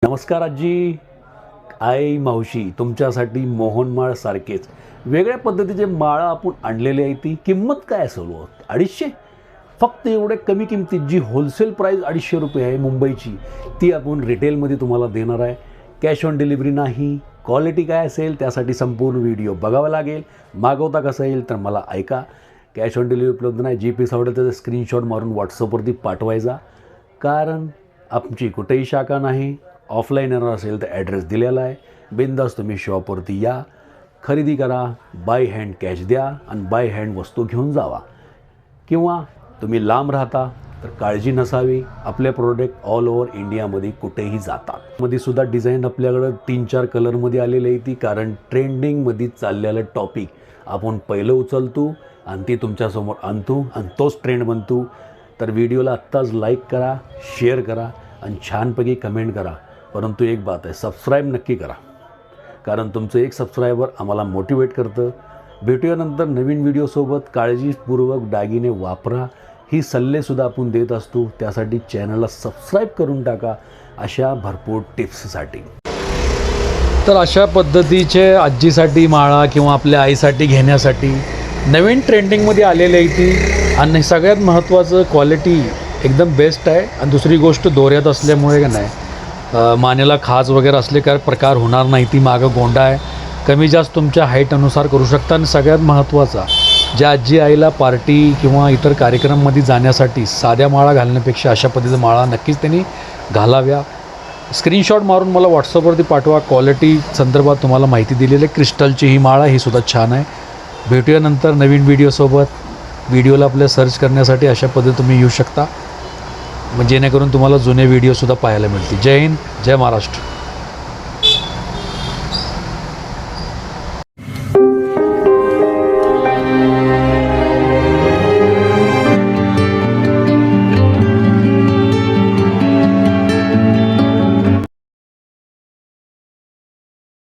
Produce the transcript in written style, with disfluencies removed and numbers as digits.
नमस्कार आजी, आई, मावशी, तुमच्यासाठी मोहनमाळ सारखेच वेगळ्या पद्धतीचे माळा आपण आणलेले आहे. ती किंमत काय असेल 250? फक्त एवढे कमी किमतीत जी होलसेल प्राईस 250 रुपये आहे मुंबईची, ती आपण रिटेलमध्ये तुम्हाला देणार आहे. कॅश ऑन डिलिव्हरी नाही. क्वालिटी काय असेल त्यासाठी संपूर्ण व्हिडिओ बघावा लागेल. मागवता कसं येईल तर मला ऐका. कॅश ऑन डिलिव्हरी उपलब्ध नाही. जी पीस आवडेल त्याचा स्क्रीनशॉट मारून व्हॉट्सअपवरती पाठवायचा. कारण आमची कुठेही शाखा नाही. ऑफलाईन येणार असेल तर ॲड्रेस दिलेला आहे. बिनधास्त तुम्ही शॉपवरती या, खरेदी करा, बाय हँड कॅश द्या आणि बाय हँड वस्तू घेऊन जावा. किंवा तुम्ही लांब राहता तर काळजी नसावी. आपले प्रोडक्ट ऑल ओव्हर इंडियामध्ये कुठेही जातात. मध्ये सुद्धा डिझाईन आपल्याकडं 3-4 कलरमध्ये आलेली आहे. ती कारण ट्रेंडिंगमध्ये चाललेलं टॉपिक आपण पहिलं उचलतो आणि ती तुमच्यासमोर आणतो आणि तोच ट्रेंड बनतो. तर व्हिडिओला आत्ताच लाईक करा, शेअर करा आणि छानपैकी कमेंट करा. परंतु एक बात आहे, सबस्क्राईब नक्की करा. कारण तुमचं एक सबस्क्रायबर आम्हाला मोटिवेट करतं. भेटूया नंतर नवीन व्हिडिओसोबत. काळजीपूर्वक दागिने वापरा ही सल्लेसुद्धा आपण देत असतो. त्यासाठी चॅनलला सबस्क्राईब करून टाका अशा भरपूर टिप्ससाठी. तर अशा पद्धतीचे आजीसाठी माळा किंवा आपल्या आईसाठी घेण्यासाठी नवीन ट्रेंडिंगमध्ये आलेली आहे ती. आणि सगळ्यात महत्त्वाचं क्वालिटी एकदम बेस्ट आहे. आणि दुसरी गोष्ट दोऱ्यात असल्यामुळे का नाही मानेला खाज वगैरे असले काय प्रकार होणार नाही. ती मागं गोंडा आहे. कमी जास्त तुमच्या हाईट अनुसार करू शकता. आणि सगळ्यात महत्त्वाचा, ज्या आजी आईला पार्टी किंवा इतर कार्यक्रममध्ये जाण्यासाठी साध्या माळा घालण्यापेक्षा अशा पद्धतीचा माळा नक्कीच त्यांनी घालाव्या. स्क्रीनशॉट मारून मला व्हॉट्सअपवरती पाठवा. क्वालिटी संदर्भात तुम्हाला माहिती दिलेली आहे. क्रिस्टलची ही माळा ही सुद्धा छान आहे. भेटूया नंतर नवीन व्हिडिओसोबत. व्हिडिओला आपल्या सर्च करण्यासाठी अशा पद्धती तुम्ही येऊ शकता, जेणेकरून तुम्हाला जुने व्हिडिओसुद्धा पाहायला मिळतील. जय हिंद, जय महाराष्ट्र.